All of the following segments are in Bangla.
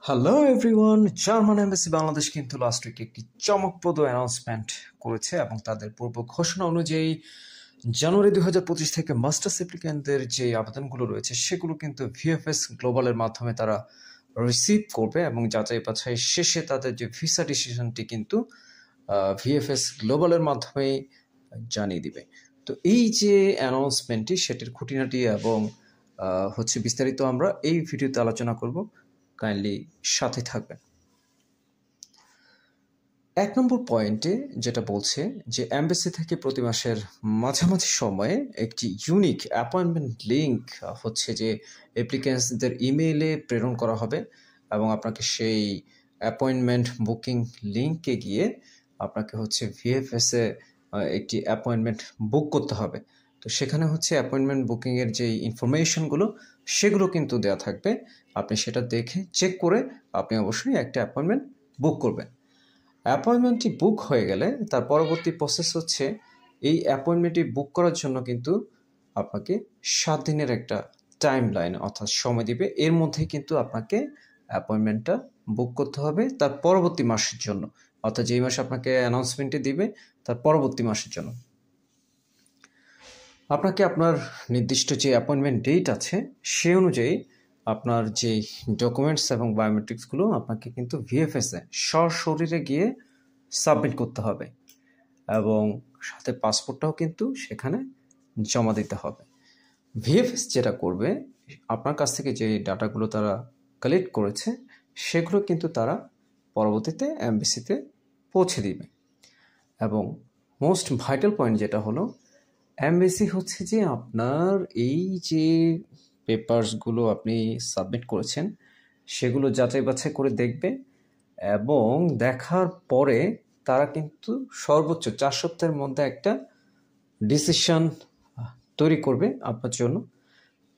Hello everyone, German embassy Bangladesh কিন্তু লাস্ট উইকে একটি চমকপ্রদ অ্যানাউন্সমেন্ট করেছে এবং তাদের পূর্ব ঘোষণা অনুযায়ী জানুয়ারি 2025 থেকে মাস্টার্স অ্যাপ্লিক্যান্টদের যে আবেদনগুলো রয়েছে সেগুলো কিন্তু ভিএফএস গ্লোবালের মাধ্যমে তারা রিসিভ করবে এবং যাচাই বাছাই শেষে তাদের যে ভিসা ডিসিশনটি কিন্তু ভিএফএস গ্লোবালের মাধ্যমেই জানিয়ে দিবে। তো এই যে অ্যানাউন্সমেন্টটি সেটির খুঁটিনাটি এবং বিস্তারিত আমরা এই ভিডিওতে আলোচনা করব। কাইন্ডলি সাথে থাকবেন। 1 নম্বর পয়েন্টে যেটা বলছে যে এমবেসি থেকে প্রতি মাসের মাঝামাঝি সময়ে একটি ইউনিক অ্যাপয়েন্টমেন্ট লিঙ্ক যে অ্যাপ্লিক্যান্টসদের ইমেইলে প্রেরণ করা হবে এবং আপনাকে সেই অ্যাপয়েন্টমেন্ট বুকিং লিঙ্কে গিয়ে আপনাকে ভিএফএসে একটি অ্যাপয়েন্টমেন্ট বুক করতে হবে। তো সেখানে অ্যাপয়েন্টমেন্ট বুকিংয়ের যে ইনফরমেশনগুলো সেগুলো কিন্তু দেওয়া থাকবে। আপনি সেটা দেখে চেক করে আপনি অবশ্যই একটা অ্যাপয়েন্টমেন্ট বুক করবেন। অ্যাপয়েন্টমেন্টটি বুক হয়ে গেলে তার পরবর্তী প্রসেস এই অ্যাপয়েন্টমেন্টটি বুক করার জন্য কিন্তু আপনাকে 7 দিনের একটা টাইম লাইন অর্থাৎ সময় দিবে। এর মধ্যে কিন্তু আপনাকে অ্যাপয়েন্টমেন্টটা বুক করতে হবে তার পরবর্তী মাসের জন্য, অর্থাৎ যেই মাসে আপনাকে অ্যানাউন্সমেন্টটি দিবে তার পরবর্তী মাসের জন্য আপনাকে আপনার নির্দিষ্ট যে অ্যাপয়েন্টমেন্ট ডেট আছে সে অনুযায়ী আপনার যে ডকুমেন্টস এবং বায়োমেট্রিক্সগুলো আপনাকে কিন্তু ভিএফএসে সশরীরে গিয়ে সাবমিট করতে হবে এবং সাথে পাসপোর্টটাও কিন্তু সেখানে জমা দিতে হবে। ভিএফএস যেটা করবে, আপনার কাছ থেকে যে ডাটাগুলো তারা কালেক্ট করেছে সেগুলো কিন্তু তারা পরবর্তীতে এমবেসিতে পৌঁছে দিবে। এবং মোস্ট ভাইটাল পয়েন্ট যেটা হলো, এমবেসি যে আপনার এই যে পেপারসগুলো আপনি সাবমিট করেছেন সেগুলো যাচাই বাছাই করে দেখবে এবং দেখার পরে তারা কিন্তু সর্বোচ্চ 4 সপ্তাহের মধ্যে একটা ডিসিশন তৈরি করবে আপনার জন্য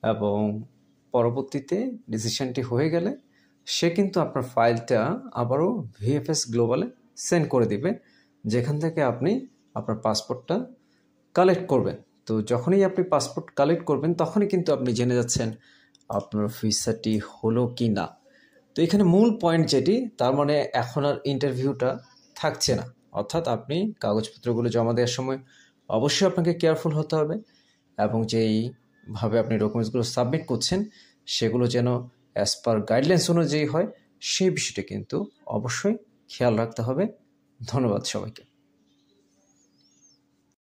এবং পরবর্তীতে ডিসিশনটি হয়ে গেলে সে কিন্তু আপনার ফাইলটা আবারও ভিএফএস গ্লোবালে সেন্ড করে দিবে, যেখান থেকে আপনি আপনার পাসপোর্টটা কালেক্ট করবেন। তো যখনই আপনি পাসপোর্ট কালেক্ট করবেন তখনই কিন্তু আপনি জেনে যাচ্ছেন আপনার ভিসাটি হলো কি না। তো এখানে মূল পয়েন্ট যেটি, তার মানে এখন আর ইন্টারভিউটা থাকছে না, অর্থাৎ আপনি কাগজপত্রগুলো জমা দেওয়ার সময় অবশ্যই আপনাকে কেয়ারফুল হতে হবে এবং যেইভাবে আপনি ডকুমেন্টসগুলো সাবমিট করছেন সেগুলো যেন অ্যাজ পার গাইডলাইন্স অনুযায়ী হয় সেই বিষয়টা কিন্তু অবশ্যই খেয়াল রাখতে হবে। ধন্যবাদ সবাইকে।